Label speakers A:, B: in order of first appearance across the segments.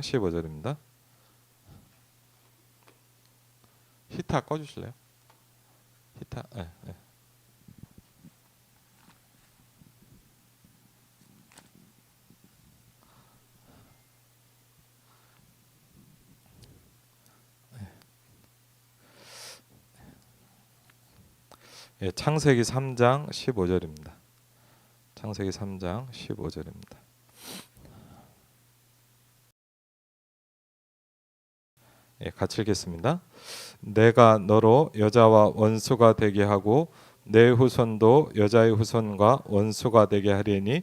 A: 15절입니다. 히타 꺼주실래요? 히타. 네, 네. 예, 창세기 3장 15절입니다. 창세기 3장 15절입니다. 예, 같이 읽겠습니다. 내가 너로 여자와 원수가 되게 하고 내 후손도 여자의 후손과 원수가 되게 하리니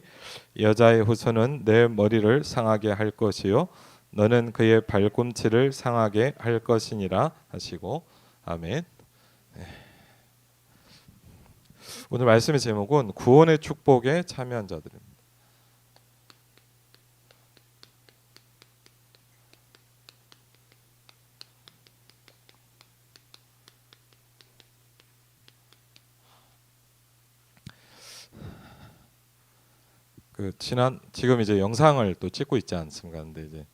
A: 여자의 후손은 내 머리를 상하게 할 것이요 너는 그의 발꿈치를 상하게 할 것이니라 하시고 아멘. 오늘 말씀의 제목은 구원의 축복에 참여한 자들입니다. 지금 이제 영상을 또 찍고 있지 않습니까? 근데 이제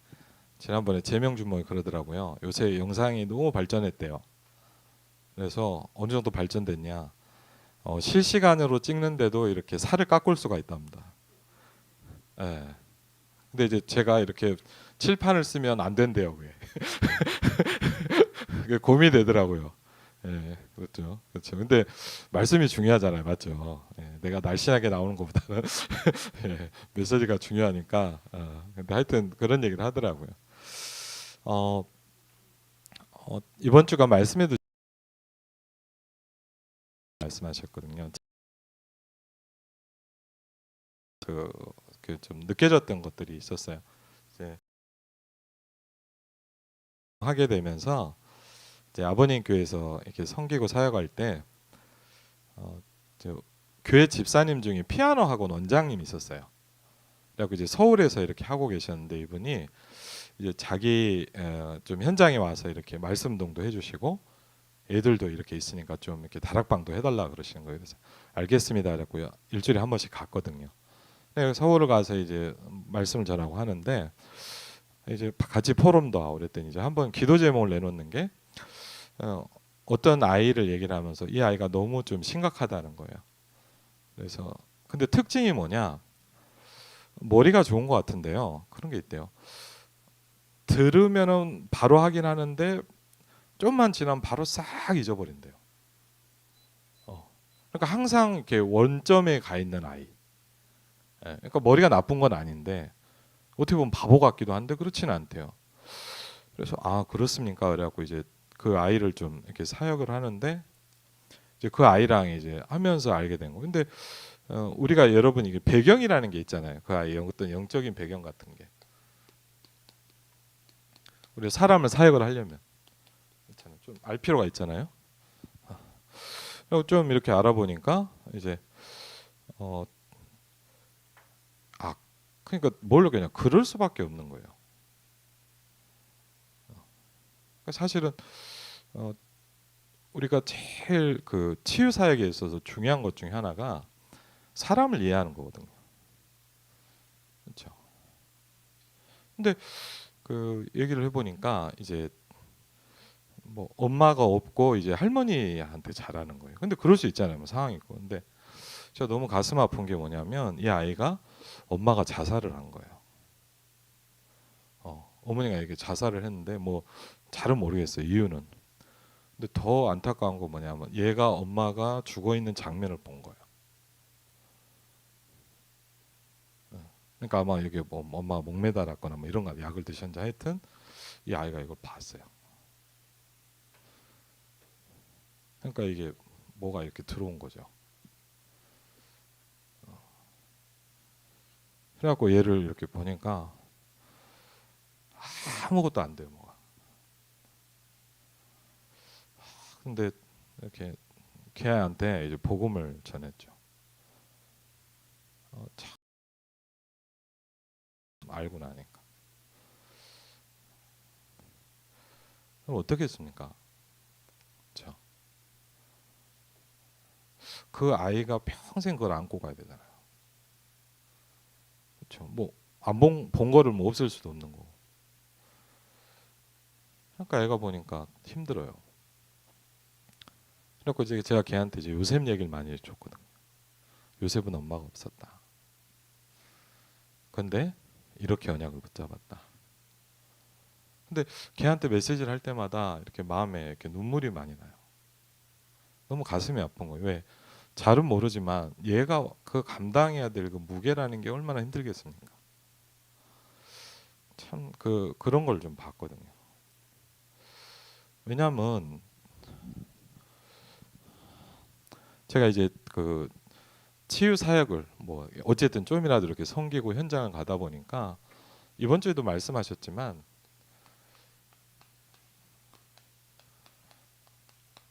A: 지난번에 재명 주목이 그러더라고요. 요새 영상이 너무 발전했대요. 그래서 어느 정도 발전됐냐? 실시간으로 찍는데도 이렇게 살을 깎을 수가 있답니다. 예. 근데 이제 제가 이렇게 칠판을 쓰면 안 된대요, 그게. 그게 고민이 되더라고요. 예, 그렇죠, 그렇죠. 근데 말씀이 중요하잖아요, 맞죠? 예, 내가 날씬하게 나오는 것보다는 예, 메시지가 중요하니까. 근데 하여튼 그런 얘기를 하더라고요. 어, 이번 주가 말씀에도 말씀하셨거든요. 좀 느껴졌던 것들이 있었어요. 이제 하게 되면서 이제 아버님 교회에서 이렇게 섬기고 사역할 때 어, 교회 집사님 중에 피아노 학원 원장님이 있었어요. 그래서 이제 서울에서 이렇게 하고 계셨는데 이분이 이제 자기 좀 현장에 와서 이렇게 말씀동도 해주시고 애들도 이렇게 있으니까 좀 이렇게 다락방도 해달라 그러시는 거예요. 그래서 알겠습니다. 그랬고요. 일주일에 한 번씩 갔거든요. 네, 서울을 가서 이제 말씀을 전하고 하는데 이제 같이 포럼도 하고 그랬더니 이제 한번 기도 제목을 내놓는 게 어떤 아이를 얘기를 하면서 이 아이가 너무 좀 심각하다는 거예요. 그래서 근데 특징이 뭐냐? 머리가 좋은 것 같은데요. 그런 게 있대요. 들으면은 바로 하긴 하는데 좀만 지나면 바로 싹 잊어버린대요. 그러니까 항상 이렇게 원점에 가 있는 아이. 예, 그러니까 머리가 나쁜 건 아닌데 어떻게 보면 바보 같기도 한데 그렇지는 않대요. 그래서 아 그렇습니까? 그래갖고 이제 그 아이를 좀 이렇게 사역을 하는데 이제 그 아이랑 이제 하면서 알게 된 거. 근데 우리가 여러분 이게 배경이라는 게 있잖아요. 그 아이의 어떤 영적인 배경 같은 게. 우리 사람을 사역을 하려면 좀 알 필요가 있잖아요. 그리고 좀 이렇게 알아보니까 이제 어, 아 그러니까 뭘로 그냥 그럴 수밖에 없는 거예요. 사실은 어, 우리가 제일 그 치유 사역에 있어서 중요한 것 중에 하나가 사람을 이해하는 거거든요. 그렇죠. 근데 그 얘기를 해보니까 이제 뭐 엄마가 없고 이제 할머니한테 잘하는 거예요. 근데 그럴 수 있잖아요. 뭐 상황이 있고. 근데 제가 너무 가슴 아픈 게 뭐냐면 이 아이가 엄마가 자살을 한 거예요. 어머니가 이렇게 자살을 했는데 뭐 잘은 모르겠어요. 이유는. 근데 더 안타까운 건 뭐냐면 얘가 엄마가 죽어 있는 장면을 본 거예요. 그러니까 아마 이게 뭐 엄마가 목매달았거나 뭐 이런 거 약을 드셨는지 하여튼 이 아이가 이걸 봤어요. 그러니까 이게 뭐가 이렇게 들어온 거죠. 그래갖고 얘를 이렇게 보니까 아무것도 안 돼요, 뭐가. 근데 이렇게 걔한테 이제 복음을 전했죠. 참 알고 나니까. 그럼 어떻게 했습니까? 그렇죠. 그 아이가 평생 그걸 안고 가야 되잖아요. 그렇죠. 뭐 안 본 거를 뭐 없을 수도 없는 거고. 그러니까 애가 보니까 힘들어요. 그래서 이제 제가 걔한테 이제 요셉 얘기를 많이 해줬거든요. 요셉은 엄마가 없었다. 근데 이렇게 언약을 붙잡았다. 근데 걔한테 메시지를 할 때마다 이렇게 마음에 이렇게 눈물이 많이 나요. 너무 가슴이 아픈 거예요. 왜? 잘은 모르지만 얘가 그 감당해야 될 그 무게라는 게 얼마나 힘들겠습니까? 참 그런 걸 좀 봤거든요. 왜냐하면 제가 이제 그 치유 사역을 뭐 어쨌든 좀이라도 이렇게 섬기고 현장을 가다 보니까 이번 주에도 말씀하셨지만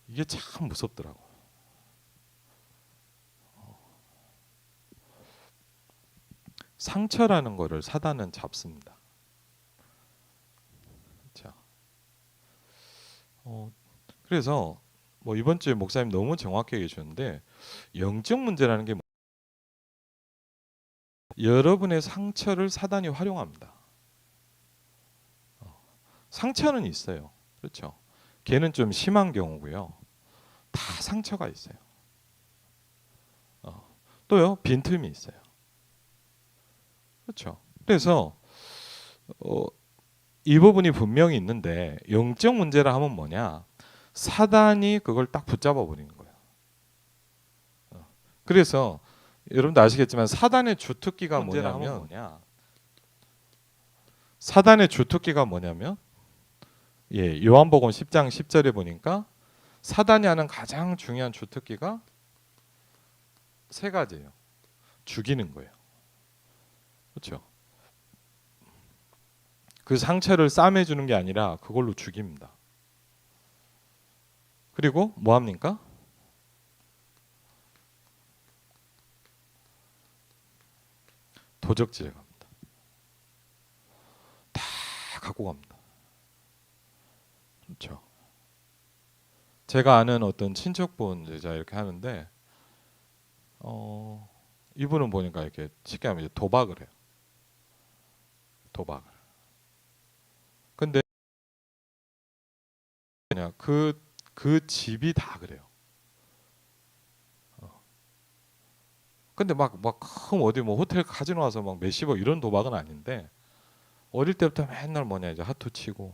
A: 이게 참 무섭더라고. 상처라는 거를 사단은 잡습니다. 자, 그래서 뭐 이번 주에 목사님 너무 정확하게 해주셨는데 영적 문제라는 게 여러분의 상처를 사단이 활용합니다. 상처는 있어요. 그렇죠? 걔는 좀 심한 경우고요. 다 상처가 있어요. 또요 빈틈이 있어요. 그렇죠? 그래서 이 부분이 분명히 있는데 영적 문제라 하면 뭐냐? 사단이 그걸 딱 붙잡아 버리는 거예요. 그래서 여러분도 아시겠지만 사단의 주특기가 뭐냐면 사단의 주특기가 뭐냐면 예, 요한복음 10장 10절에 보니까 사단이 하는 가장 중요한 주특기가 세 가지예요. 죽이는 거예요. 그렇죠? 그 상처를 싸매 주는 게 아니라 그걸로 죽입니다. 그리고 뭐 합니까? 도적질에 갑니다. 다 갖고 갑니다. 그렇죠? 제가 아는 어떤 친척분 여자 이렇게 하는데 이분은 보니까 이렇게 쉽게 하면 이제 도박을 해요. 도박을. 근데 그냥 그 집이 다 그래요. 근데 막 큰 어디 뭐 호텔 카지노 와서 막 몇십억 이런 도박은 아닌데 어릴 때부터 맨날 뭐냐 이제 하투 치고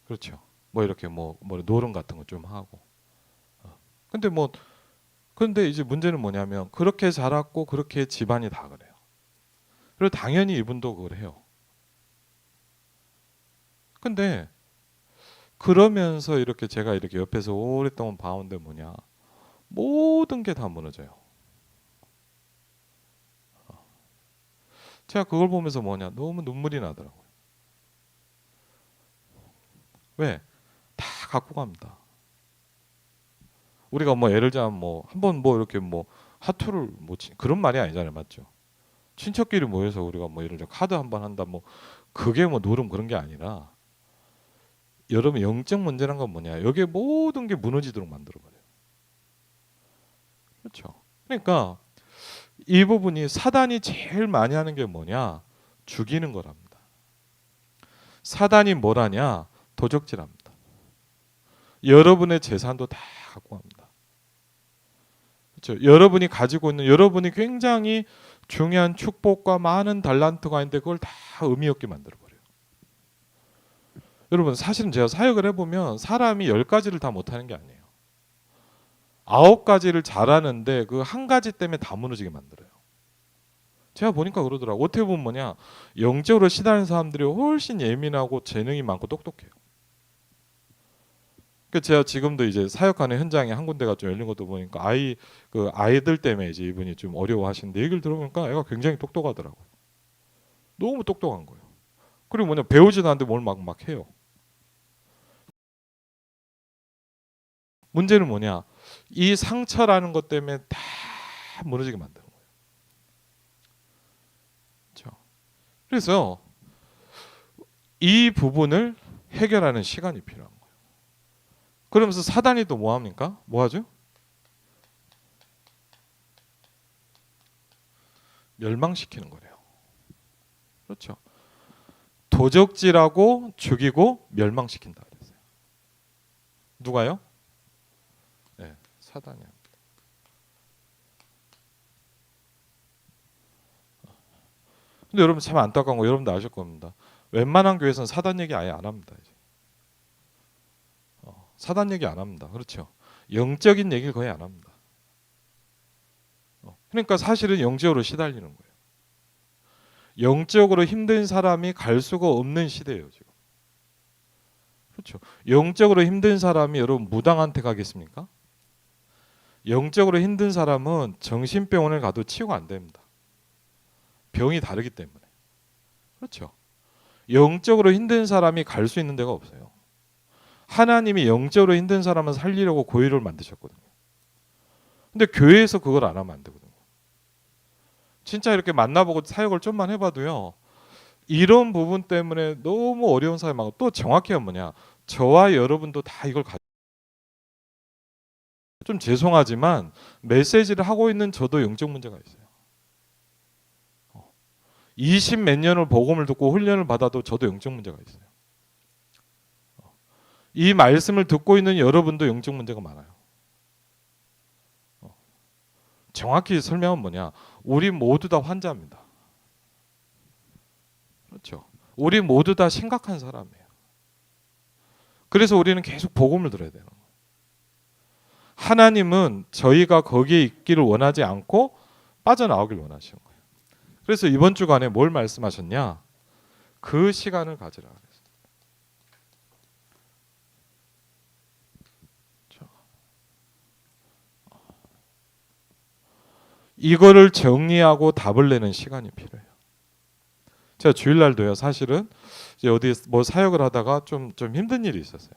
A: 그렇죠. 뭐 이렇게 뭐 노름 같은 거 좀 하고. 근데 뭐 근데 이제 문제는 뭐냐면 그렇게 자랐고 그렇게 집안이 다 그래요. 그리고 당연히 이분도 그걸 해요. 근데 그러면서 이렇게 제가 이렇게 옆에서 오랫동안 봐온데 뭐냐 모든 게 다 무너져요. 제가 그걸 보면서 뭐냐 너무 눈물이 나더라고요. 왜? 다 갖고 갑니다. 우리가 뭐 예를 들자면 뭐 한번 뭐 이렇게 뭐 하투를 뭐 그런 말이 아니잖아요, 맞죠? 친척끼리 모여서 우리가 뭐 예를 들어 카드 한번 한다 뭐 그게 뭐 노름 그런 게 아니라 여러분 영적 문제란 건 뭐냐? 여기에 모든 게 무너지도록 만들어 버려요. 그렇죠? 그러니까 이 부분이 사단이 제일 많이 하는 게 뭐냐? 죽이는 거랍니다. 사단이 뭘 하냐? 도적질합니다. 여러분의 재산도 다 갖고 갑니다. 그렇죠? 여러분이 가지고 있는 여러분이 굉장히 중요한 축복과 많은 달란트가 있는데 그걸 다 의미 없게 만들어 버려요. 여러분 사실은 제가 사역을 해보면 사람이 10가지를 다 못하는 게 아니에요. 9가지를 잘하는데 그 한 가지 때문에 다 무너지게 만들어요. 제가 보니까 그러더라고요. 어떻게 보면 뭐냐 영적으로 시달리는 사람들이 훨씬 예민하고 재능이 많고 똑똑해요. 그 제가 지금도 이제 사역하는 현장에 한 군데가 좀 열린 것도 보니까 아이들 때문에 이제 이분이 좀 어려워하시는데 얘기를 들어보니까 애가 굉장히 똑똑하더라고요. 너무 똑똑한 거예요. 그리고 뭐냐 배우지도 않는데 뭘 막 해요. 문제는 뭐냐 이 상처라는 것 때문에 다 무너지게 만드는 거예요. 그렇죠? 그래서 이 부분을 해결하는 시간이 필요한 거예요. 그러면서 사단이 또 뭐 합니까? 뭐 하죠? 멸망시키는 거래요. 그렇죠. 도적질하고 죽이고 멸망시킨다 그랬어요. 누가요? 네, 사단이요. 근데 여러분 참 안타까운 거 여러분도 아실 겁니다. 웬만한 교회에서는 사단 얘기 아예 안 합니다. 이제. 사단 얘기 안 합니다. 그렇죠? 영적인 얘기를 거의 안 합니다. 그러니까 사실은 영적으로 시달리는 거예요. 영적으로 힘든 사람이 갈 수가 없는 시대예요, 지금. 그렇죠? 영적으로 힘든 사람이 여러분 무당한테 가겠습니까? 영적으로 힘든 사람은 정신병원을 가도 치유가 안 됩니다. 병이 다르기 때문에. 그렇죠? 영적으로 힘든 사람이 갈 수 있는 데가 없어요. 하나님이 영적으로 힘든 사람을 살리려고 고의를 만드셨거든요. 근데 교회에서 그걸 안 하면 안 되거든요. 진짜 이렇게 만나보고 사역을 좀만 해봐도요. 이런 부분 때문에 너무 어려운 사람이 많고 또 정확히 하면 뭐냐. 저와 여러분도 다 이걸 좀 죄송하지만 메시지를 하고 있는 저도 영적 문제가 있어요. 20 몇 년을 복음을 듣고 훈련을 받아도 저도 영적 문제가 있어요. 이 말씀을 듣고 있는 여러분도 영적 문제가 많아요. 정확히 설명은 뭐냐? 우리 모두 다 환자입니다. 그렇죠? 우리 모두 다 심각한 사람이에요. 그래서 우리는 계속 복음을 들어야 되는 거예요. 하나님은 저희가 거기에 있기를 원하지 않고 빠져나오길 원하시는 거예요. 그래서 이번 주간에 뭘 말씀하셨냐? 그 시간을 가지라. 이거를 정리하고 답을 내는 시간이 필요해요. 제가 주일날도요. 사실은 이제 어디 뭐 사역을 하다가 좀 힘든 일이 있었어요.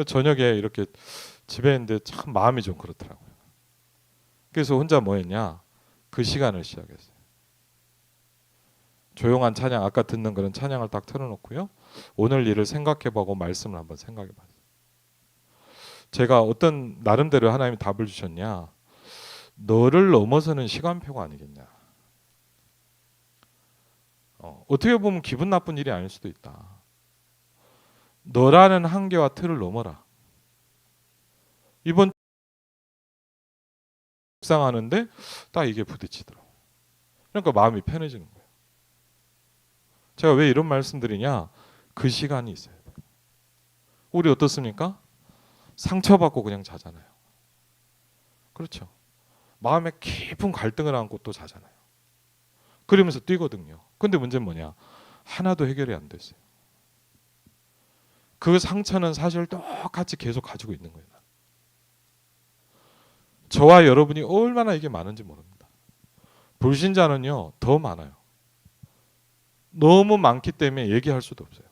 A: 저녁에 이렇게 집에 있는데 참 마음이 좀 그렇더라고요. 그래서 혼자 뭐 했냐? 그 시간을 시작했어요. 조용한 찬양, 아까 듣는 그런 찬양을 딱 틀어놓고요. 오늘 일을 생각해보고 말씀을 한번 생각해봤어요. 제가 어떤 나름대로 하나님이 답을 주셨냐? 너를 넘어서는 시간표가 아니겠냐? 어떻게 보면 기분 나쁜 일이 아닐 수도 있다. 너라는 한계와 틀을 넘어라. 이번 묵상하는데 딱 이게 부딪히더라고. 그러니까 마음이 편해지는 거예요. 제가 왜 이런 말씀드리냐? 그 시간이 있어야 돼요. 우리 어떻습니까? 상처받고 그냥 자잖아요. 그렇죠? 마음에 깊은 갈등을 안고 또 자잖아요. 그러면서 뛰거든요. 근데 문제는 뭐냐? 하나도 해결이 안 됐어요. 그 상처는 사실 똑같이 계속 가지고 있는 거예요. 저와 여러분이 얼마나 이게 많은지 모릅니다. 불신자는요 더 많아요. 너무 많기 때문에 얘기할 수도 없어요.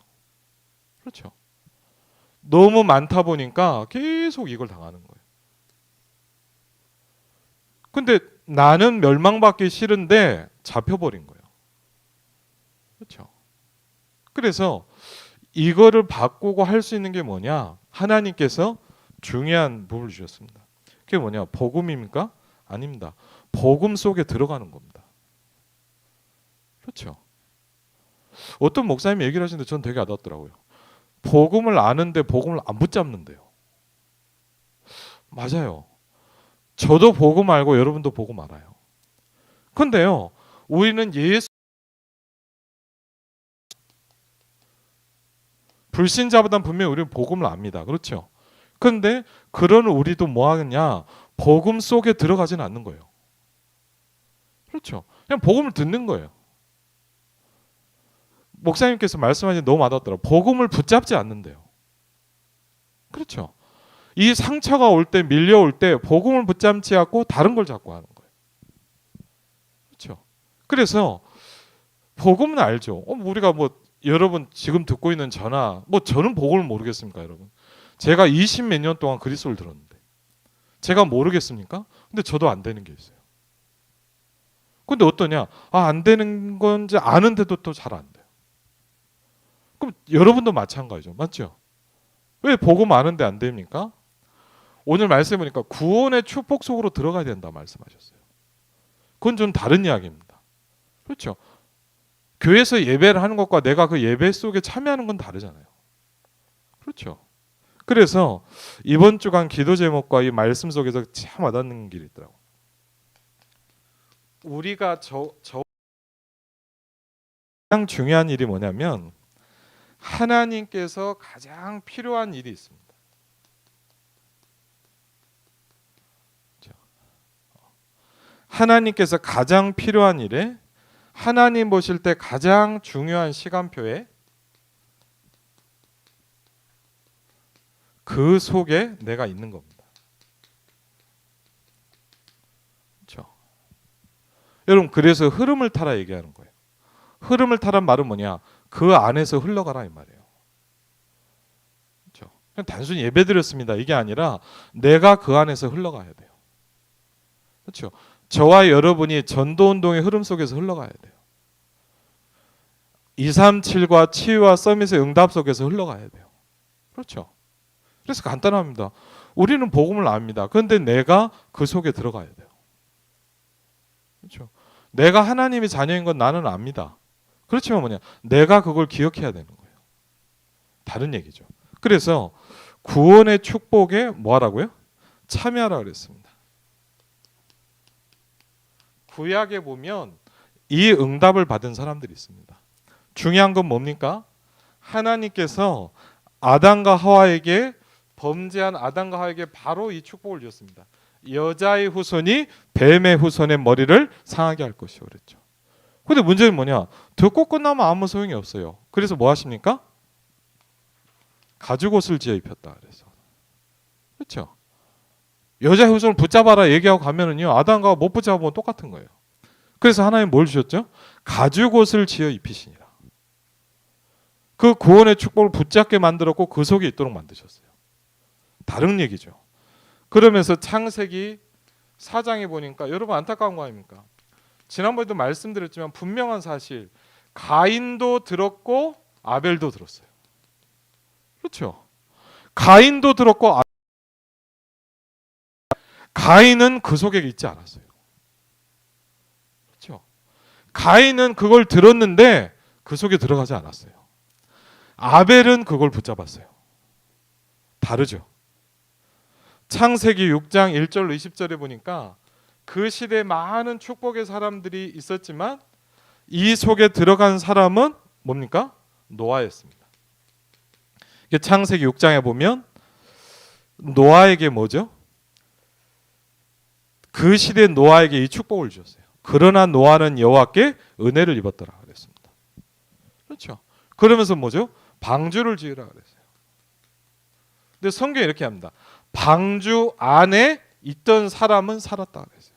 A: 그렇죠? 너무 많다 보니까 계속 이걸 당하는 거예요. 근데 나는 멸망받기 싫은데 잡혀버린 거예요. 그렇죠? 그래서 이거를 바꾸고 할 수 있는 게 뭐냐? 하나님께서 중요한 부분을 주셨습니다. 그게 뭐냐? 복음입니까? 아닙니다. 복음 속에 들어가는 겁니다. 그렇죠? 어떤 목사님이 얘기를 하시는데 전 되게 와닿더라고요. 복음을 아는데 복음을 안 붙잡는데요. 맞아요. 저도 복음 알고 여러분도 복음 알아요. 근데요, 우리는 예수 불신자보다는 분명히 우리는 복음을 압니다. 그렇죠? 근데 그런 우리도 뭐 하느냐? 복음 속에 들어가지는 않는 거예요. 그렇죠? 그냥 복음을 듣는 거예요. 목사님께서 말씀하신 너무 와닿더라고요. 복음을 붙잡지 않는데요. 그렇죠? 이 상처가 올 때, 밀려올 때 복음을 붙잡지 않고 다른 걸 잡고 하는 거예요. 그렇죠? 그래서 복음은 알죠. 우리가 뭐 여러분 지금 듣고 있는 저나 뭐 저는 복음을 모르겠습니까, 여러분? 제가 20 몇 년 동안 그리스도를 들었는데 제가 모르겠습니까? 근데 저도 안 되는 게 있어요. 근데 어떠냐? 안 되는 건지 아는데도 또 잘 안 돼요. 그럼 여러분도 마찬가지죠. 맞죠? 왜 복음 아는데 안 됩니까? 오늘 말씀해 보니까 구원의 축복 속으로 들어가야 된다 말씀하셨어요. 그건 좀 다른 이야기입니다. 그렇죠? 교회에서 예배를 하는 것과 내가 그 예배 속에 참여하는 건 다르잖아요. 그렇죠. 그래서 이번 주간 기도 제목과 이 말씀 속에서 참 와닿는 길이 있더라고요. 우리가 가장 중요한 일이 뭐냐면 하나님께서 가장 필요한 일이 있습니다. 하나님께서 가장 필요한 일에 하나님 보실 때 가장 중요한 시간표에 그 속에 내가 있는 겁니다. 그렇죠? 여러분, 그래서 흐름을 타라 얘기하는 거예요. 흐름을 타란 말은 뭐냐? 그 안에서 흘러가라 이 말이에요. 그렇죠? 그냥 단순히 예배드렸습니다 이게 아니라 내가 그 안에서 흘러가야 돼요. 그렇죠? 저와 여러분이 전도운동의 흐름 속에서 흘러가야 돼요. 237과 치유와 서밋의 응답 속에서 흘러가야 돼요. 그렇죠? 그래서 간단합니다. 우리는 복음을 압니다. 그런데 내가 그 속에 들어가야 돼요. 그렇죠? 내가 하나님의 자녀인 건 나는 압니다. 그렇지만 뭐냐? 내가 그걸 기억해야 되는 거예요. 다른 얘기죠. 그래서 구원의 축복에 뭐 하라고요? 참여하라 그랬습니다. 구약에 보면 이 응답을 받은 사람들이 있습니다. 중요한 건 뭡니까? 하나님께서 아담과 하와에게 범죄한 아담과 하와에게 바로 이 축복을 주셨습니다. 여자의 후손이 뱀의 후손의 머리를 상하게 할 것이요 그랬죠. 근데 문제는 뭐냐? 듣고 끝나면 아무 소용이 없어요. 그래서 뭐 하십니까? 가죽옷을 지어 입혔다 그래서. 그렇죠? 여자의 후손을 붙잡아라 얘기하고 가면은요, 아담과 못 붙잡으면 똑같은 거예요. 그래서 하나님 뭘 주셨죠? 가죽옷을 지어 입히시니라. 그 구원의 축복을 붙잡게 만들었고 그 속에 있도록 만드셨어요. 다른 얘기죠. 그러면서 창세기 4장에 보니까 여러분 안타까운 거 아닙니까? 지난번에도 말씀드렸지만 분명한 사실, 가인도 들었고 아벨도 들었어요. 그렇죠? 가인도 들었고 가인은 그 속에 있지 않았어요. 그렇죠? 가인은 그걸 들었는데 그 속에 들어가지 않았어요. 아벨은 그걸 붙잡았어요. 다르죠? 창세기 6장 1절 20절에 보니까 그 시대에 많은 축복의 사람들이 있었지만 이 속에 들어간 사람은 뭡니까? 노아였습니다. 창세기 6장에 보면 노아에게 뭐죠? 그 시대 노아에게 이 축복을 주셨어요. 그러나 노아는 여호와께 은혜를 입었더라 그랬습니다. 그렇죠? 그러면서 뭐죠? 방주를 지으라 그랬어요. 근데 성경이 이렇게 합니다. 방주 안에 있던 사람은 살았다 그랬어요.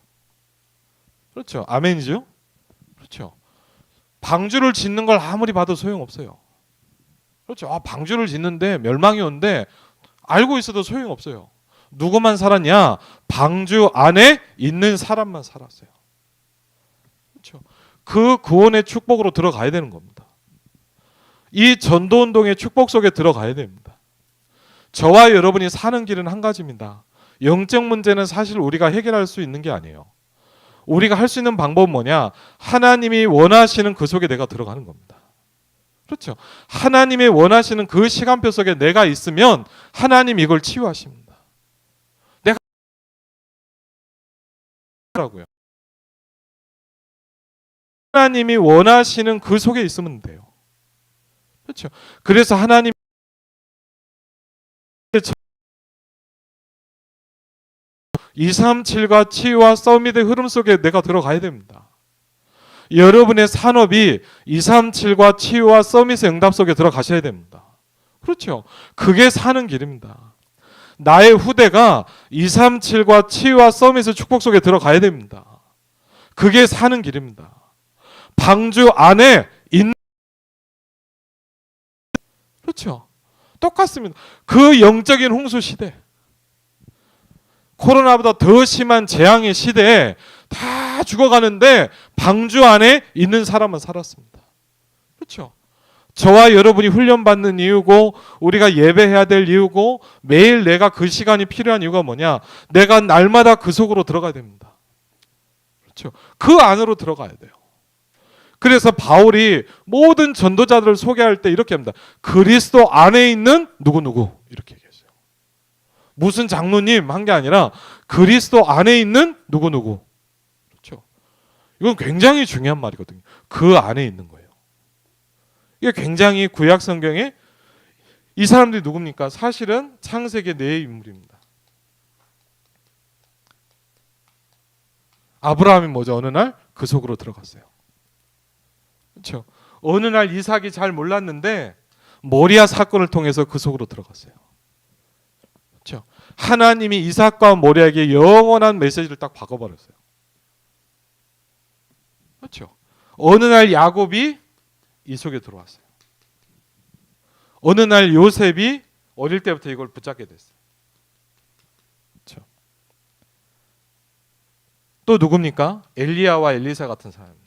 A: 그렇죠? 아멘이죠? 그렇죠? 방주를 짓는 걸 아무리 봐도 소용없어요. 그렇죠? 방주를 짓는데 멸망이 오는데 알고 있어도 소용없어요. 누구만 살았냐? 방주 안에 있는 사람만 살았어요. 그렇죠? 그 구원의 축복으로 들어가야 되는 겁니다. 이 전도운동의 축복 속에 들어가야 됩니다. 저와 여러분이 사는 길은 한 가지입니다. 영적 문제는 사실 우리가 해결할 수 있는 게 아니에요. 우리가 할 수 있는 방법은 뭐냐? 하나님이 원하시는 그 속에 내가 들어가는 겁니다. 그렇죠? 하나님이 원하시는 그 시간표 속에 내가 있으면 하나님 이걸 치유하십니다. 내가 라고요. 하나님이 원하시는 그 속에 있으면 돼요. 그렇죠? 그래서 하나님 237과 치유와 서밋의 흐름 속에 내가 들어가야 됩니다. 여러분의 산업이 237과 치유와 서밋의 응답 속에 들어가셔야 됩니다. 그렇죠? 그게 사는 길입니다. 나의 후대가 237과 치유와 서밋의 축복 속에 들어가야 됩니다. 그게 사는 길입니다. 방주 안에 있는 그렇죠? 똑같습니다. 그 영적인 홍수 시대, 코로나보다 더 심한 재앙의 시대에 다 죽어가는데 방주 안에 있는 사람은 살았습니다. 그렇죠? 저와 여러분이 훈련받는 이유고 우리가 예배해야 될 이유고 매일 내가 그 시간이 필요한 이유가 뭐냐? 내가 날마다 그 속으로 들어가야 됩니다. 그렇죠? 그 안으로 들어가야 돼요. 그래서 바울이 모든 전도자들을 소개할 때 이렇게 합니다. 그리스도 안에 있는 누구누구 이렇게 얘기했어요. 무슨 장로님 한 게 아니라 그리스도 안에 있는 누구누구. 그렇죠? 이건 굉장히 중요한 말이거든요. 그 안에 있는 거예요. 이게 굉장히 구약 성경에 이 사람들이 누굽니까? 사실은 창세기 네 인물입니다. 아브라함이 뭐죠? 어느 날 그 속으로 들어갔어요. 그렇죠? 어느 날 이삭이 잘 몰랐는데 모리아 사건을 통해서 그 속으로 들어갔어요. 그렇죠? 하나님이 이삭과 모리아에게 영원한 메시지를 딱 박아버렸어요. 그렇죠? 어느 날 야곱이 이 속에 들어왔어요. 어느 날 요셉이 어릴 때부터 이걸 붙잡게 됐어요. 그렇죠? 또 누굽니까? 엘리야와 엘리사 같은 사람입니다.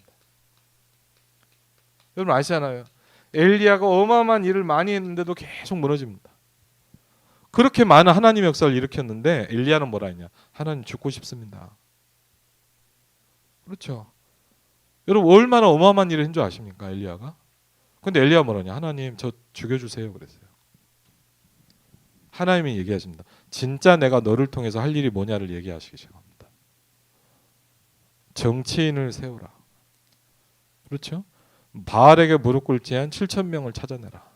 A: 여러분 아시잖아요. 엘리야가 어마어마한 일을 많이 했는데도 계속 무너집니다. 그렇게 많은 하나님의 역사를 일으켰는데 엘리야는 뭐라 했냐? 하나님 죽고 싶습니다. 그렇죠. 여러분 얼마나 어마어마한 일을 한 줄 아십니까? 엘리야가. 근데 엘리야 뭐라냐? 하나님 저 죽여주세요 그랬어요. 하나님이 얘기하십니다. 진짜 내가 너를 통해서 할 일이 뭐냐를 얘기하시기 시작합니다. 정치인을 세우라. 그렇죠? 바알에게 무릎 꿇지 한 7,000명을 찾아내라.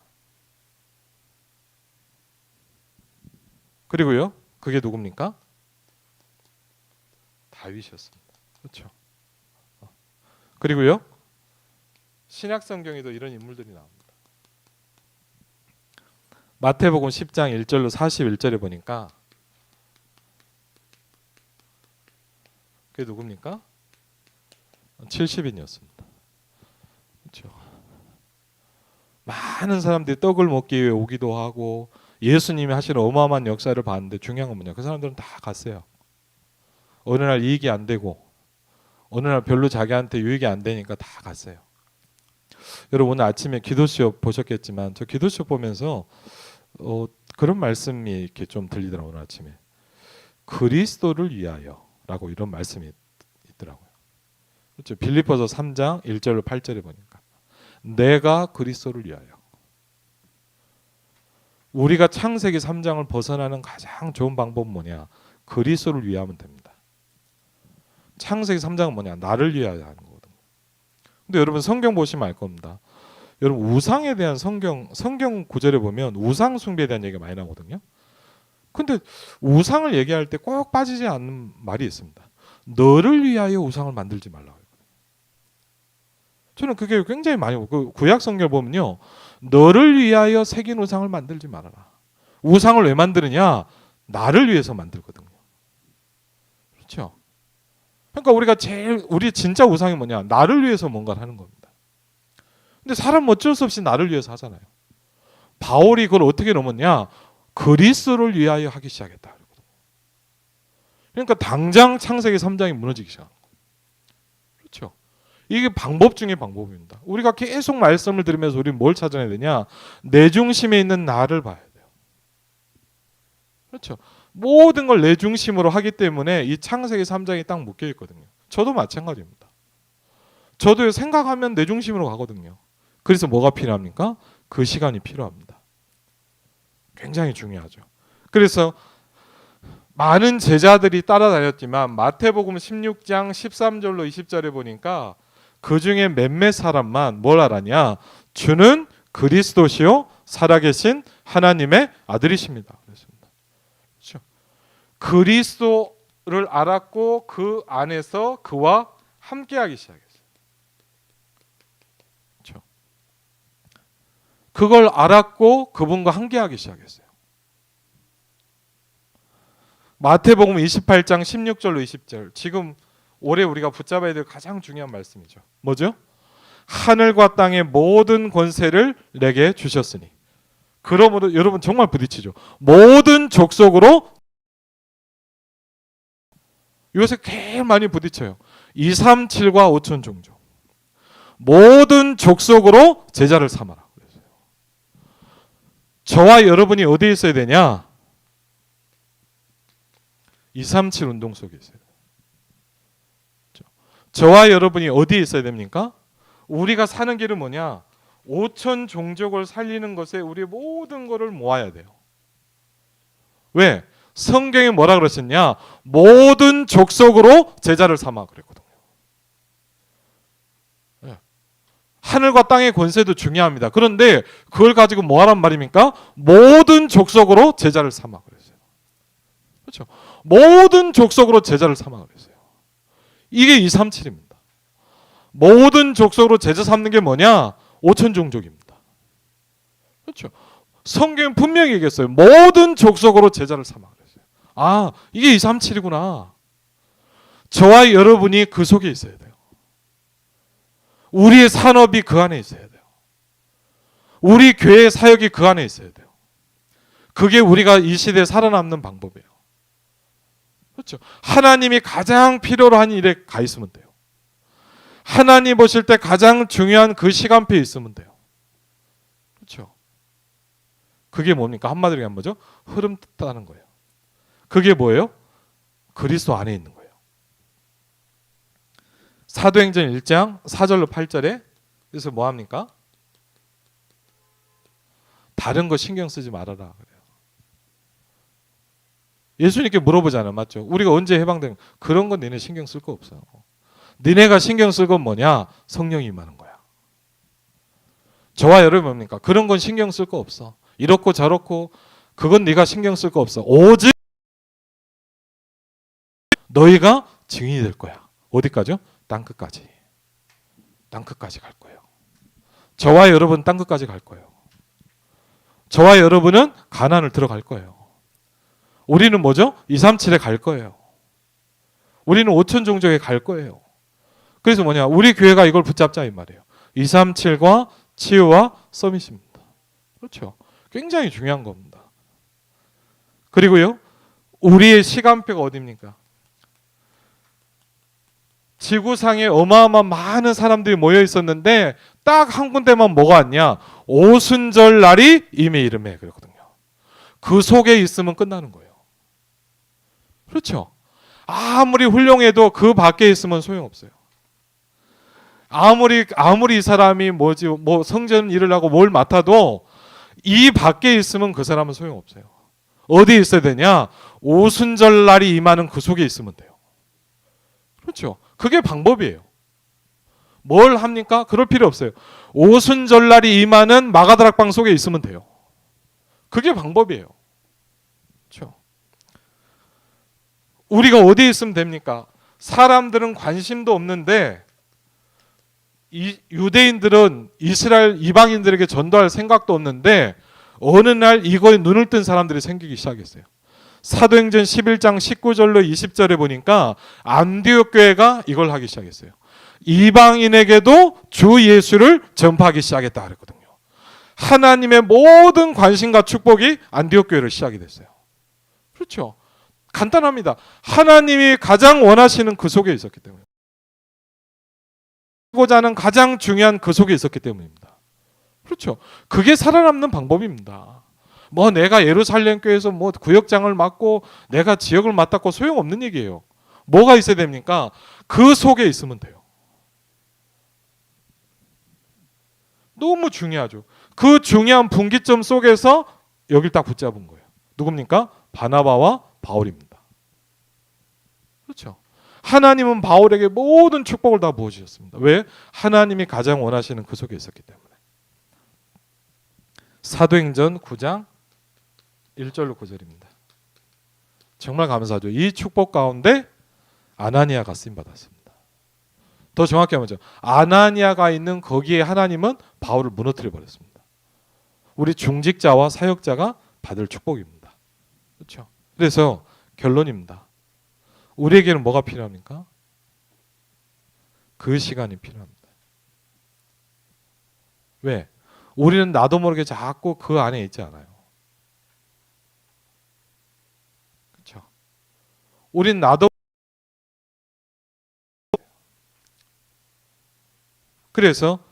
A: 그리고요, 그게 누굽니까? 다윗이었습니다. 그렇죠? 그리고요, 신약 성경에도 이런 인물들이 나옵니다. 마태복음 10장 1절로 41절에 보니까 그게 누굽니까? 70인이었습니다. 그렇죠? 많은 사람들이 떡을 먹기 위해 오기도 하고 예수님이 하시는 어마어마한 역사를 봤는데 중요한 건 뭐냐? 그 사람들은 다 갔어요. 어느 날 이익이 안 되고 어느 날 별로 자기한테 유익이 안 되니까 다 갔어요. 여러분 오늘 아침에 기도쇼 보셨겠지만 저 기도쇼 보면서 그런 말씀이 이렇게 좀 들리더라고요. 오늘 아침에 그리스도를 위하여라고 이런 말씀이 있더라고요. 그렇죠? 빌립보서 3장 1절로 8절에 보니까 내가 그리스도를 위하여. 우리가 창세기 3장을 벗어나는 가장 좋은 방법은 뭐냐? 그리스도를 위하면 됩니다. 창세기 3장은 뭐냐? 나를 위하여 하는 거거든요. 근데 여러분 성경 보시면 알 겁니다. 여러분 우상에 대한 성경 구절에 보면 우상 숭배에 대한 얘기가 많이 나오거든요. 근데 우상을 얘기할 때 꼭 빠지지 않는 말이 있습니다. 너를 위하여 우상을 만들지 말라고. 저는 그게 굉장히 많이 그 구약 성경을 보면요. 너를 위하여 새긴 우상을 만들지 말아라. 우상을 왜 만드느냐? 나를 위해서 만들거든요. 그렇죠? 그러니까 우리 진짜 우상이 뭐냐? 나를 위해서 뭔가를 하는 겁니다. 근데 사람은 어쩔 수 없이 나를 위해서 하잖아요. 바울이 그걸 어떻게 넘었냐? 그리스도를 위하여 하기 시작했다. 그러니까 당장 창세기 3장이 무너지기 시작한 거예요. 그렇죠? 이게 방법 중에 방법입니다. 우리가 계속 말씀을 들으면서 우리는 뭘 찾아내야 되냐? 내 중심에 있는 나를 봐야 돼요. 그렇죠? 모든 걸 내 중심으로 하기 때문에 이 창세기 3장이 딱 묶여 있거든요. 저도 마찬가지입니다. 저도 생각하면 내 중심으로 가거든요. 그래서 뭐가 필요합니까? 그 시간이 필요합니다. 굉장히 중요하죠. 그래서 많은 제자들이 따라다녔지만 마태복음 16장 13절로 20절에 보니까 그 중에 몇몇 사람만 뭘 알았냐? 주는 그리스도시요 살아계신 하나님의 아들이십니다. 그렇습니다. 그렇죠? 그리스도를 알았고 그 안에서 그와 함께하기 시작했어요. 그렇죠? 그걸 알았고 그분과 함께하기 시작했어요. 마태복음 28장 16절로 20절 지금 올해 우리가 붙잡아야 될 가장 중요한 말씀이죠. 뭐죠? 하늘과 땅의 모든 권세를 내게 주셨으니 그러므로 여러분 정말 부딪히죠. 모든 족속으로 요새 제일 많이 부딪혀요. 237과 5천 종족 모든 족속으로 제자를 삼아라. 저와 여러분이 어디에 있어야 되냐? 237 운동 속에 있어요. 저와 여러분이 어디에 있어야 됩니까? 우리가 사는 길은 뭐냐? 5천 종족을 살리는 것에 우리 모든 것을 모아야 돼요. 왜? 성경에 뭐라 그러셨냐? 모든 족속으로 제자를 삼아 그랬거든요. 하늘과 땅의 권세도 중요합니다. 그런데 그걸 가지고 뭐 하란 말입니까? 모든 족속으로 제자를 삼아 그랬어요. 그렇죠? 모든 족속으로 제자를 삼아 그랬어요. 이게 237입니다. 모든 족속으로 제자 삼는 게 뭐냐? 5천 종족입니다. 그렇죠? 성경은 분명히 얘기했어요. 모든 족속으로 제자를 삼아 그랬어요. 아, 이게 237이구나. 저와 여러분이 그 속에 있어야 돼요. 우리의 산업이 그 안에 있어야 돼요. 우리 교회의 사역이 그 안에 있어야 돼요. 그게 우리가 이 시대에 살아남는 방법이에요. 그렇죠? 하나님이 가장 필요로 한 일에 가 있으면 돼요. 하나님 보실 때 가장 중요한 그 시간표에 있으면 돼요. 그렇죠? 그게 뭡니까? 한마디로 얘기하면 뭐죠? 흐름 따는 거예요. 그게 뭐예요? 그리스도 안에 있는 거예요. 사도행전 1장 4절로 8절에 그래서 뭐 합니까? 다른 거 신경 쓰지 말아라 그래요. 예수님께 물어보잖아요. 맞죠? 우리가 언제 해방된 그런 건 니네 신경 쓸 거 없어요. 니네가 신경 쓸 건 뭐냐? 성령이 임하는 거야. 저와 여러분 뭡니까? 그런 건 신경 쓸 거 없어. 이렇고 저렇고 그건 네가 신경 쓸 거 없어. 오직 너희가 증인이 될 거야. 어디까지요? 땅끝까지. 땅끝까지 갈 거예요. 저와 여러분 땅끝까지 갈 거예요. 저와 여러분은 가나안을 들어갈 거예요. 우리는 뭐죠? 237에 갈 거예요. 우리는 5천 종족에 갈 거예요. 그래서 뭐냐? 우리 교회가 이걸 붙잡자 이 말이에요. 237과 치유와 서밋입니다. 그렇죠? 굉장히 중요한 겁니다. 그리고요. 우리의 시간표가 어디입니까? 지구상에 어마어마한 많은 사람들이 모여 있었는데 딱 한 군데만 뭐가 왔냐? 오순절 날이 임의 이름에 그랬거든요. 그 속에 있으면 끝나는 거예요. 그렇죠? 아무리 훌륭해도 그 밖에 있으면 소용없어요. 아무리 이 사람이 뭐 성전 일을 하고 뭘 맡아도 이 밖에 있으면 그 사람은 소용없어요. 어디에 있어야 되냐? 오순절 날이 임하는 그 속에 있으면 돼요. 그렇죠? 그게 방법이에요. 뭘 합니까? 그럴 필요 없어요. 오순절 날이 임하는 마가다락방 속에 있으면 돼요. 그게 방법이에요. 그렇죠? 우리가 어디에 있으면 됩니까? 사람들은 관심도 없는데 이 유대인들은 이스라엘 이방인들에게 전도할 생각도 없는데 어느 날 이거에 눈을 뜬 사람들이 생기기 시작했어요. 사도행전 11장 19절로 20절에 보니까 안디옥 교회가 이걸 하기 시작했어요. 이방인에게도 주 예수를 전파하기 시작했다 그랬거든요. 하나님의 모든 관심과 축복이 안디옥 교회로 시작이 됐어요. 그렇죠? 간단합니다. 하나님이 가장 원하시는 그 속에 있었기 때문에. 고자 하는 가장 중요한 그 속에 있었기 때문입니다. 그렇죠? 그게 살아남는 방법입니다. 뭐 내가 예루살렘 교회에서 뭐 구역장을 맡고 내가 지역을 맡았고 소용없는 얘기예요. 뭐가 있어야 됩니까? 그 속에 있으면 돼요. 너무 중요하죠. 그 중요한 분기점 속에서 여길 딱 붙잡은 거예요. 누굽니까? 바나바와 바울입니다. 그렇죠? 하나님은 바울에게 모든 축복을 다 부어주셨습니다. 왜? 하나님이 가장 원하시는 그 속에 있었기 때문에. 사도행전 9장 1절로 9절입니다. 정말 감사하죠. 이 축복 가운데 아나니아가 쓰임받았습니다. 더 정확히 하면 아나니아가 있는 거기에 하나님은 바울을 무너뜨려 버렸습니다. 우리 중직자와 사역자가 받을 축복입니다. 그렇죠? 그래서 결론입니다. 우리에게는 뭐가 필요합니까? 그 시간이 필요합니다. 왜? 우리는 나도 모르게 자꾸 그 안에 있지 않아요. 그렇죠? 우린 나도 그래서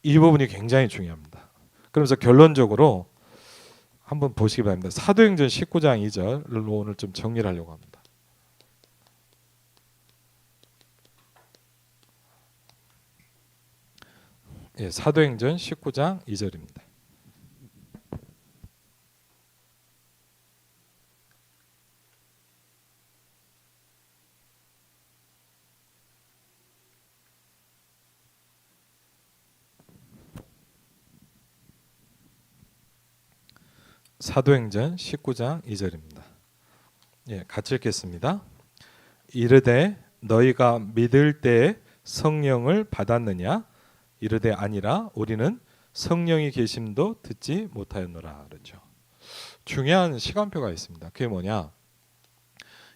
A: 이 부분이 굉장히 중요합니다. 그러면서 결론적으로 한번 보시기 바랍니다. 사도행전 19장 2절로 오늘 좀 정리를 하려고 합니다. 예, 사도행전 19장 2절입니다. 사도행전 19장 2절입니다. 예, 같이 읽겠습니다. 이르되 너희가 믿을 때에 성령을 받았느냐? 이르되 아니라 우리는 성령이 계심도 듣지 못하였노라. 그렇죠. 중요한 시간표가 있습니다. 그게 뭐냐?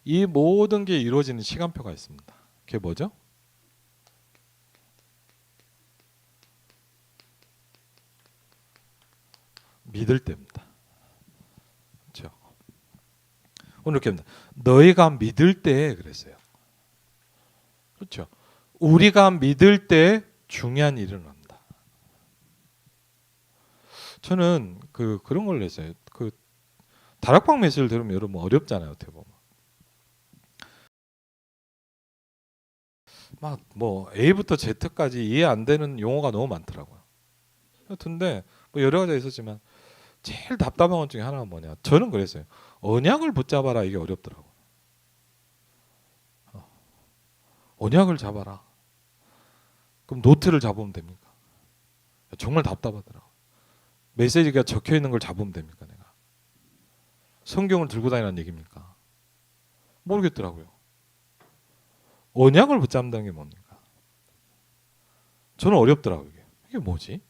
A: 이 모든 게 이루어지는 시간표가 있습니다. 그게 뭐죠? 믿을 때입니다. 그렇죠. 오늘 이렇게 합니다. 너희가 믿을 때에 그랬어요. 그렇죠. 우리가 믿을 때 중요한 일이 일어납니다. 저는 그런 걸 했어요. 다락방 메시지를 들으면 여러분 어렵잖아요. 어떻게 보면 막 뭐 A부터 Z까지 이해 안 되는 용어가 너무 많더라고요. 근데 뭐 여러 가지가 있었지만 제일 답답한 것 중에 하나가 뭐냐? 저는 그랬어요. 언약을 붙잡아라. 이게 어렵더라고요. 언약을 잡아라. 그럼 노트를 잡으면 됩니까? 정말 답답하더라고요. 메시지가 적혀 있는 걸 잡으면 됩니까? 내가 성경을 들고 다니라는 얘기입니까? 모르겠더라고요. 언약을 붙잡는다는 게 뭡니까? 저는 어렵더라고요. 이게 뭐지?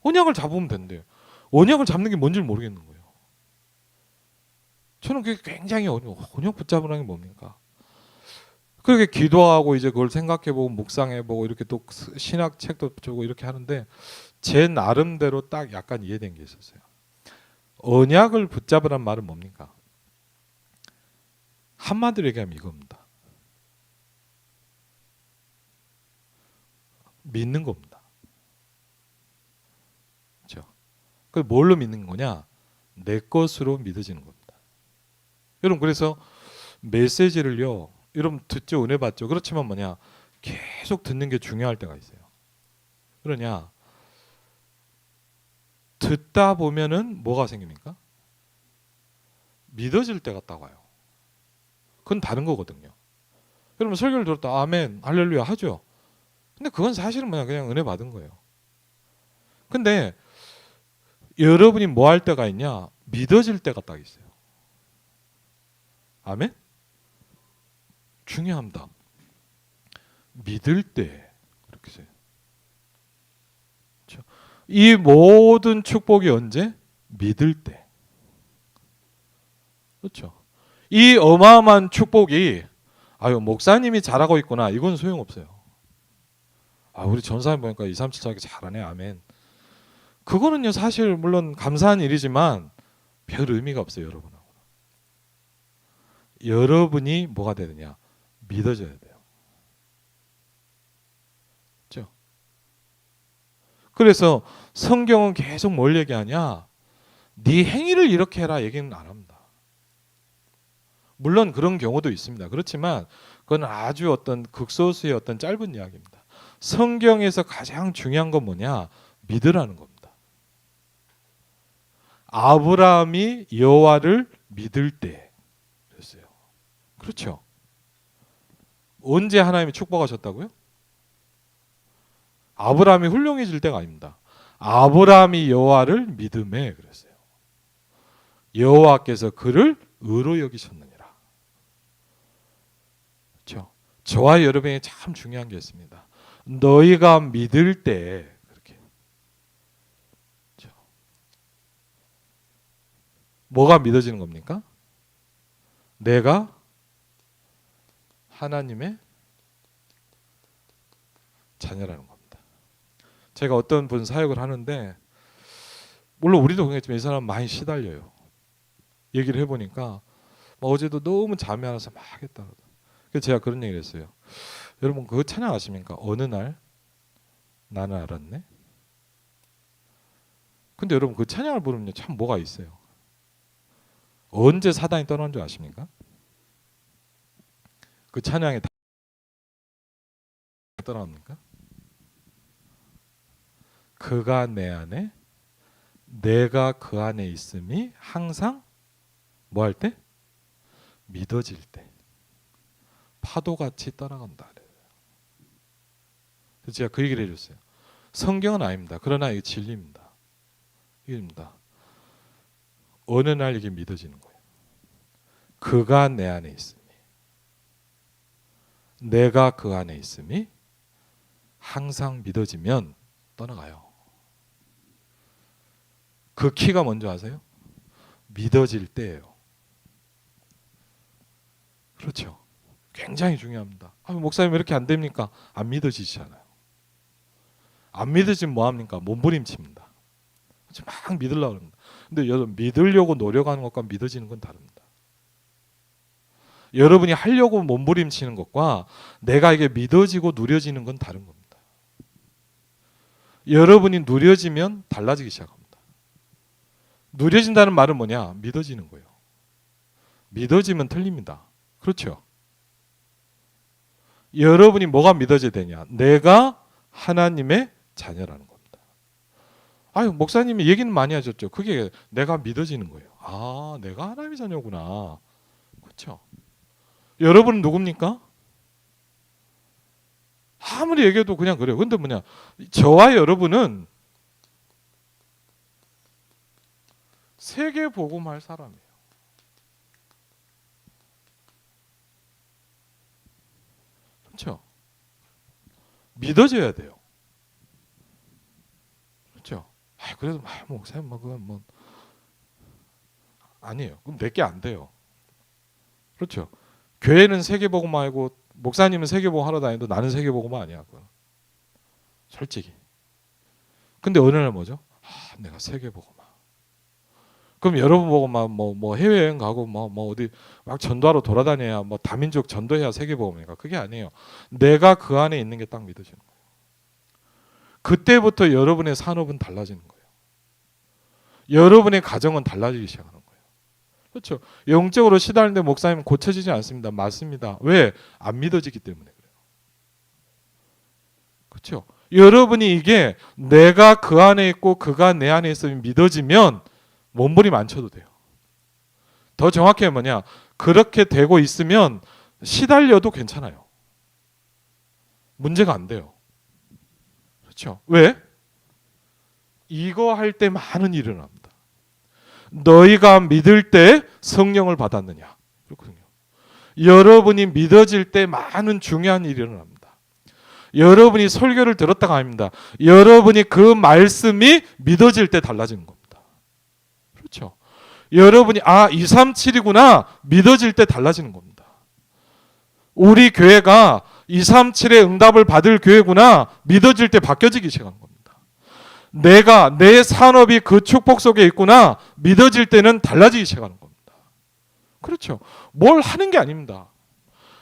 A: 언약을 잡으면 된대요. 언약을 잡는 게 뭔지 모르겠는 거예요. 저는 그게 굉장히 어려워요. 언약 붙잡으라는 게 뭡니까? 그렇게 기도하고 이제 그걸 생각해보고 묵상해보고 이렇게 또 신학 책도 보고 이렇게 하는데 제 나름대로 딱 약간 이해된 게 있었어요. 언약을 붙잡으란 말은 뭡니까? 한마디로 얘기하면 이겁니다. 믿는 겁니다. 그렇죠? 그 뭘로 믿는 거냐? 내 것으로 믿어지는 겁니다. 여러분 그래서 메시지를요. 여러분 듣죠, 은혜 받죠. 그렇지만 뭐냐? 계속 듣는 게 중요할 때가 있어요. 그러냐? 듣다 보면은 뭐가 생깁니까? 믿어질 때가 딱 와요. 그건 다른 거거든요. 여러분 설교를 들었다 아멘 할렐루야 하죠. 근데 그건 사실은 뭐냐? 그냥 은혜 받은 거예요. 근데 여러분이 뭐 할 때가 있냐? 믿어질 때가 딱 있어요. 아멘? 중요합니다. 믿을 때 그렇게 해요. 그렇죠? 이 모든 축복이 언제? 믿을 때. 그렇죠? 이 어마어마한 축복이 아유 목사님이 잘하고 있구나. 이건 소용없어요. 아 우리 전사님 보니까 237 잘하네. 아멘. 그거는요 사실 물론 감사한 일이지만 별 의미가 없어요. 여러분하고. 여러분이 뭐가 되느냐? 믿어져야 돼요. 그렇죠? 그래서 성경은 계속 뭘 얘기하냐? 네 행위를 이렇게 해라 얘기는 안 합니다. 물론 그런 경우도 있습니다. 그렇지만 그건 아주 어떤 극소수의 어떤 짧은 이야기입니다. 성경에서 가장 중요한 건 뭐냐? 믿으라는 겁니다. 아브라함이 여호와를 믿을 때 그랬어요. 그렇죠? 언제 하나님이 축복하셨다고요? 아브라함이 훌륭해질 때가 아닙니다. 아브라함이 여호와를 믿음에 그랬어요. 여호와께서 그를 의로 여기셨느니라. 그렇죠? 저와 여러분이 참 중요한 게 있습니다. 너희가 믿을 때 그렇게 그렇죠? 뭐가 믿어지는 겁니까? 내가 하나님의 자녀라는 겁니다. 제가 어떤 분 사역을 하는데 물론 우리도 그랬지만 이 사람 많이 시달려요. 얘기를 해보니까 어제도 너무 잠이 안 와서 막 했다. 그래서 제가 그런 얘기를 했어요. 여러분 그거 찬양 아십니까? 어느 날 나는 알았네. 근데 여러분 그 찬양을 부르면 참 뭐가 있어요. 언제 사단이 떠난 줄 아십니까? 그 찬양이 다 떠납니까? 그가 내 안에, 내가 그 안에 있음이 항상 뭐 할 때? 믿어질 때. 파도같이 떠나간다. 그래서 제가 그 얘기를 해줬어요. 성경은 아닙니다. 그러나 이게 진리입니다. 이겁니다. 어느 날 이게 믿어지는 거예요. 그가 내 안에 있음이, 내가 그 안에 있음이 항상 믿어지면 떠나가요. 그 키가 뭔지 아세요? 믿어질 때예요. 그렇죠. 굉장히 중요합니다. 목사님 이렇게 안 됩니까? 안 믿어지잖아요. 안 믿어지면 뭐합니까? 몸부림칩니다. 막 믿으려고 합니다. 근데 여러분, 믿으려고 노력하는 것과 믿어지는 건 다릅니다. 여러분이 하려고 몸부림치는 것과 내가 이게 믿어지고 누려지는 건 다른 겁니다. 여러분이 누려지면 달라지기 시작합니다. 누려진다는 말은 뭐냐? 믿어지는 거예요. 믿어지면 틀립니다. 그렇죠? 여러분이 뭐가 믿어져야 되냐? 내가 하나님의 자녀라는 겁니다. 아유, 목사님이 얘기는 많이 하셨죠. 그게 내가 믿어지는 거예요. 아, 내가 하나님의 자녀구나. 그렇죠? 여러분은 누굽니까? 아무리 얘기해도 그냥 그래요. 근데 뭐냐? 저와 여러분은 세계 복음할 사람이에요. 그렇죠? 믿어져야 돼요. 그렇죠? 그래도 목사님 그건 뭐 아니에요. 그럼 내게 안 돼요. 그렇죠? 교회는 세계복음만 하고 목사님은 세계복음 하러 다니도 나는 세계복음만 아니야. 그건. 솔직히. 근데 어느 날 뭐죠? 내가 세계복음만. 그럼 여러분 보고 뭐 해외여행 가고 뭐 어디 막 전도하러 돌아다녀야 뭐 다민족 전도해야 세계복음이니까 그게 아니에요. 내가 그 안에 있는 게 딱 믿어지는 거예요. 그때부터 여러분의 산업은 달라지는 거예요. 여러분의 가정은 달라지기 시작하는 거예요. 그렇죠? 영적으로 시달리는데 목사님 고쳐지지 않습니다. 맞습니다. 왜? 안 믿어지기 때문에 그래요. 그렇죠? 여러분이 이게 내가 그 안에 있고 그가 내 안에 있으면 믿어지면 몸부림 안 쳐도 돼요. 더 정확히 뭐냐? 그렇게 되고 있으면 시달려도 괜찮아요. 문제가 안 돼요. 그렇죠? 왜? 이거 할 때 많은 일이 일어납니다. 너희가 믿을 때 성령을 받았느냐? 그렇거든요. 여러분이 믿어질 때 많은 중요한 일이 일어납니다. 여러분이 설교를 들었다가 아닙니다. 여러분이 그 말씀이 믿어질 때 달라지는 겁니다. 그렇죠? 여러분이 237이구나 믿어질 때 달라지는 겁니다. 우리 교회가 237의 응답을 받을 교회구나 믿어질 때 바뀌어지기 시작하는 겁니다. 내 산업이 그 축복 속에 있구나 믿어질 때는 달라지기 시작하는 겁니다. 그렇죠? 뭘 하는 게 아닙니다.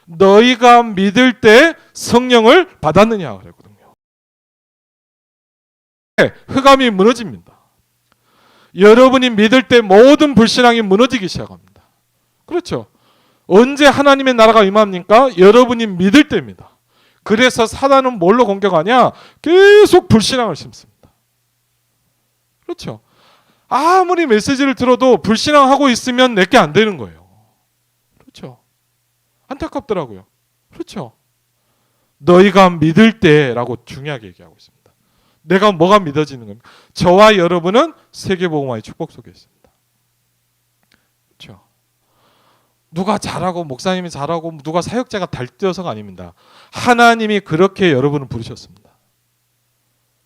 A: 너희가 믿을 때 성령을 받았느냐 그랬거든요. 흑암이 무너집니다. 여러분이 믿을 때 모든 불신앙이 무너지기 시작합니다. 그렇죠? 언제 하나님의 나라가 임합니까? 여러분이 믿을 때입니다. 그래서 사단은 뭘로 공격하냐? 계속 불신앙을 심습니다. 그렇죠? 아무리 메시지를 들어도 불신앙하고 있으면 내게 안 되는 거예요. 그렇죠? 안타깝더라고요. 그렇죠? 너희가 믿을 때라고 중요하게 얘기하고 있습니다. 내가 뭐가 믿어지는 겁니까? 저와 여러분은 세계복음화의 축복 속에 있습니다. 그렇죠? 누가 잘하고 목사님이 잘하고 누가 사역자가 달뛰어서가 아닙니다. 하나님이 그렇게 여러분을 부르셨습니다.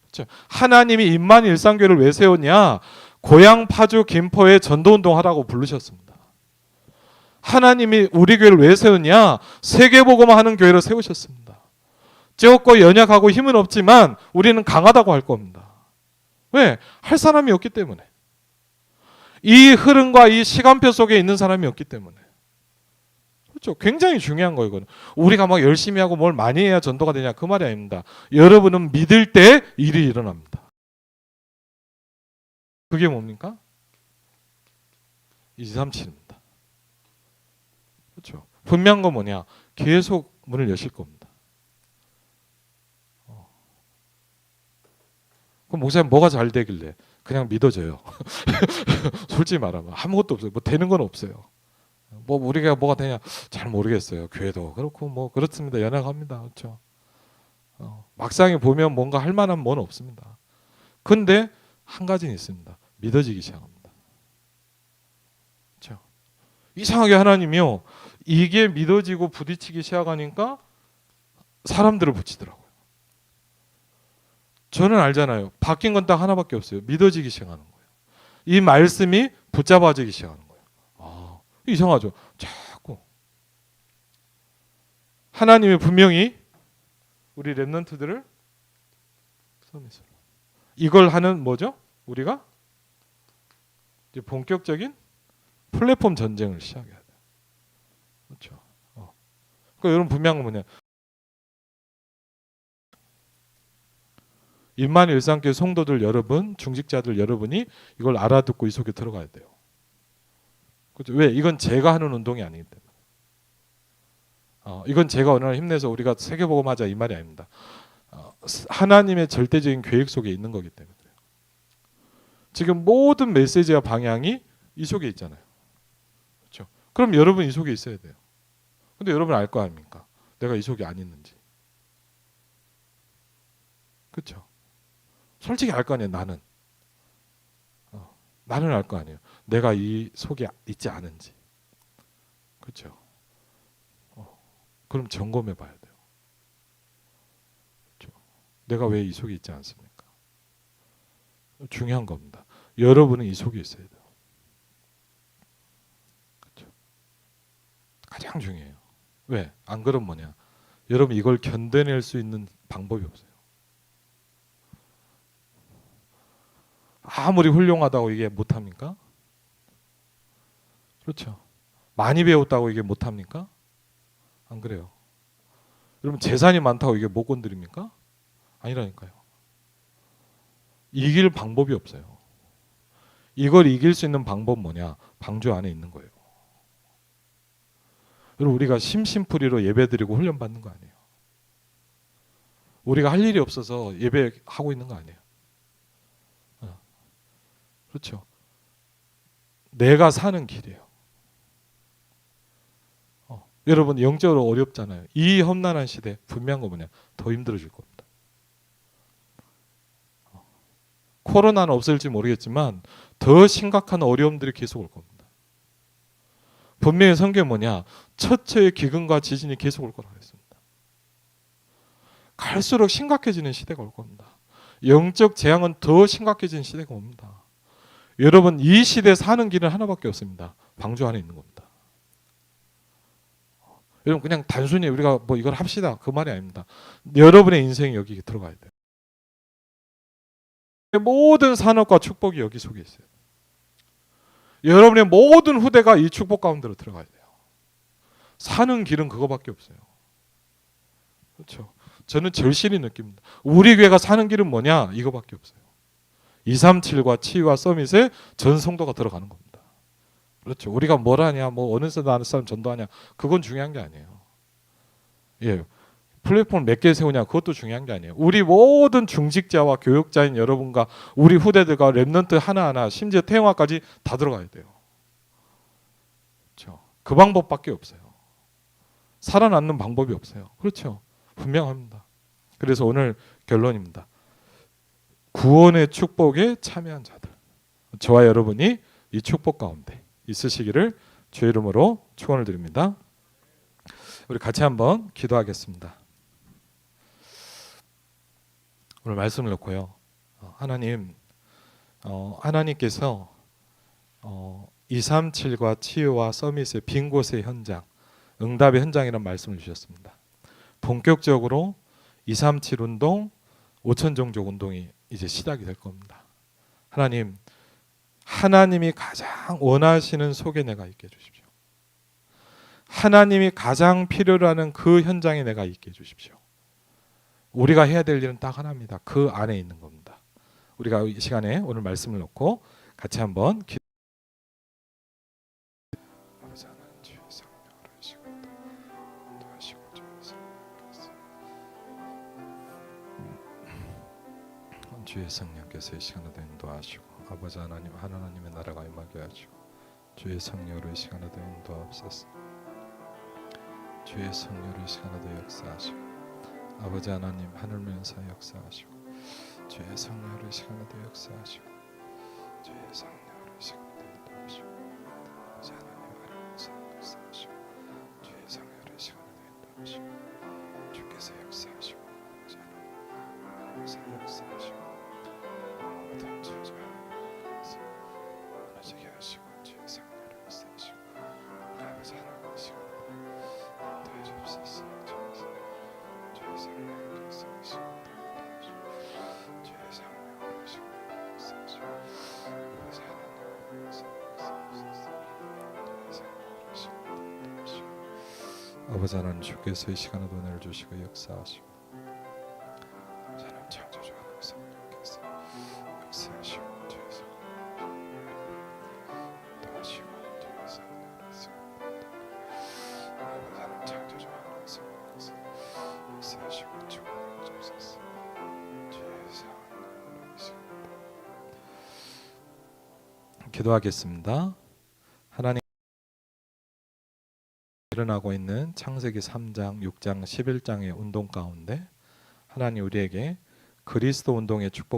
A: 그렇죠? 하나님이 임만 일상교회를 왜 세웠냐? 고향 파주 김포에 전도운동 하라고 부르셨습니다. 하나님이 우리 교회를 왜 세웠냐? 세계복음화 하는 교회를 세우셨습니다. 적고 연약하고 힘은 없지만 우리는 강하다고 할 겁니다. 왜? 할 사람이 없기 때문에. 이 흐름과 이 시간표 속에 있는 사람이 없기 때문에. 그렇죠? 굉장히 중요한 거예요. 이거는. 우리가 막 열심히 하고 뭘 많이 해야 전도가 되냐 그 말이 아닙니다. 여러분은 믿을 때 일이 일어납니다. 그게 뭡니까? 237입니다. 그렇죠? 분명한 건 뭐냐? 계속 문을 여실 겁니다. 그럼 목사님 뭐가 잘 되길래? 그냥 믿어져요. 솔직히 말하면 아무것도 없어요. 뭐 되는 건 없어요. 뭐 우리가 뭐가 되냐 잘 모르겠어요. 교회도 그렇고 뭐 그렇습니다. 연약합니다. 그렇죠. 막상에 보면 뭔가 할 만한 뭐는 없습니다. 근데 한 가지는 있습니다. 믿어지기 시작합니다. 그렇죠. 이상하게 하나님이요. 이게 믿어지고 부딪히기 시작하니까 사람들을 붙이더라고요. 저는 알잖아요. 바뀐 건 딱 하나밖에 없어요. 믿어지기 시작하는 거예요. 이 말씀이 붙잡아지기 시작하는 거예요. 아, 이상하죠. 자꾸 하나님이 분명히 우리 렘넌트들을 이걸 하는 뭐죠? 우리가 이제 본격적인 플랫폼 전쟁을 시작해야 돼요. 그렇죠. 그러니까 여러분 분명한 건 뭐냐? 임만 일상교회 성도들 여러분, 중직자들 여러분이 이걸 알아듣고 이 속에 들어가야 돼요. 그렇죠? 왜? 이건 제가 하는 운동이 아니기 때문에. 이건 제가 어느 날 힘내서 우리가 세계복음하자 이 말이 아닙니다. 하나님의 절대적인 계획 속에 있는 거기 때문에 그래요. 지금 모든 메시지와 방향이 이 속에 있잖아요. 그렇죠? 그럼 여러분 이 속에 있어야 돼요. 근데 여러분 알 거 아닙니까? 내가 이 속에 안 있는지. 그렇죠? 솔직히 알 거 아니에요. 나는 알 거 아니에요. 내가 이 속에 있지 않은지. 그렇죠? 그럼 점검해 봐야 돼요. 그렇죠? 내가 왜 이 속에 있지 않습니까? 중요한 겁니다. 여러분은 이 속에 있어야 돼요. 그렇죠? 가장 중요해요. 왜? 안 그러면 뭐냐? 여러분 이걸 견뎌낼 수 있는 방법이 없어요. 아무리 훌륭하다고 이게 못합니까? 그렇죠. 많이 배웠다고 이게 못합니까? 안 그래요. 여러분 재산이 많다고 이게 못 건드립니까? 아니라니까요. 이길 방법이 없어요. 이걸 이길 수 있는 방법 뭐냐? 방주 안에 있는 거예요. 여러분 우리가 심심풀이로 예배드리고 훈련받는 거 아니에요. 우리가 할 일이 없어서 예배하고 있는 거 아니에요. 그렇죠. 내가 사는 길이에요. 여러분 영적으로 어렵잖아요. 이 험난한 시대 분명한 거 뭐냐? 더 힘들어질 겁니다. 코로나는 없을지 모르겠지만 더 심각한 어려움들이 계속 올 겁니다. 분명히 성경이 뭐냐? 처처의 기근과 지진이 계속 올 거라고 했습니다. 갈수록 심각해지는 시대가 올 겁니다. 영적 재앙은 더 심각해지는 시대가 옵니다. 여러분 이 시대에 사는 길은 하나밖에 없습니다. 방주 안에 있는 겁니다. 여러분 그냥 단순히 우리가 뭐 이걸 합시다 그 말이 아닙니다. 여러분의 인생이 여기 들어가야 돼요. 모든 산업과 축복이 여기 속에 있어요. 여러분의 모든 후대가 이 축복 가운데로 들어가야 돼요. 사는 길은 그거밖에 없어요. 그렇죠. 저는 절실히 느낍니다. 우리 교회가 사는 길은 뭐냐? 이거밖에 없어요. 237과 치유와 서밋에 전 성도가 들어가는 겁니다. 그렇죠. 우리가 뭘 하냐, 뭐 어느 사람 전도하냐, 그건 중요한 게 아니에요. 예, 플랫폼 몇 개 세우냐, 그것도 중요한 게 아니에요. 우리 모든 중직자와 교육자인 여러분과 우리 후대들과 렘넌트 하나하나, 심지어 태영아까지 다 들어가야 돼요. 그렇죠. 그 방법밖에 없어요. 살아남는 방법이 없어요. 그렇죠. 분명합니다. 그래서 오늘 결론입니다. 구원의 축복에 참여한 자들, 저와 여러분이 이 축복 가운데 있으시기를 주의 이름으로 축원을 드립니다. 우리 같이 한번 기도하겠습니다. 오늘 말씀을 놓고요. 하나님께서 237과 치유와 서밋의 빈 곳의 현장, 응답의 현장이라는 말씀을 주셨습니다. 본격적으로 237 운동, 5천 종족 운동이 이제 시작이 될 겁니다. 하나님이 가장 원하시는 속에 내가 있게 해주십시오. 하나님이 가장 필요로 하는 그 현장에 내가 있게 해주십시오. 우리가 해야 될 일은 딱 하나입니다. 그 안에 있는 겁니다. 우리가 이 시간에 오늘 말씀을 놓고 같이 한번 주의 성령께서 이 시간에도 인도하시고 아버지 하나님의 나라가 임하게 하시고 주의 성령으로 이 시간에도 인도하옵소서. 주의 성령으로 이 시간에도 역사하시고 아버지 하나님 하늘면서 역사하시고 주의 성령으로 이 시간에도 역사하시고 주의 성령으로 이 시간에도 인도하시고 아버지 하나님 하늘면서 역사하시고 주의 성령으로 이 시간에도 인도하시고 주께서 역사하시고 아버지 하나님께서 역사하시고 모든 주저 무너지게 하시고 주의 성령으로 역사하시고 아버지 하나님 이 시간에 인도해 주옵소서. 주의 성령께서 이 시간에 주의 성령으로 이 시간에 역사하시고 아버지 하나님 역사하옵소서. 주의 성령으로 이 시간에 인도하시고 아버지 하나님 주께서 이 시간에도 은혜를 주시고 역사하시고 저는 창조주하는 성령께서 역사하시고 주의 성령으로 인도하시고 주의 성령으로 이 시간에 아버지 하나님 창조주하는 성령께서 역사하시고 축복해 주옵소서. 주의 성령으로 이 시간에 기도하겠습니다. 하나님 일어나고 있는 창세기 3장, 6장, 11장의 운동 가운데 하나님 우리에게 그리스도 운동의 축복을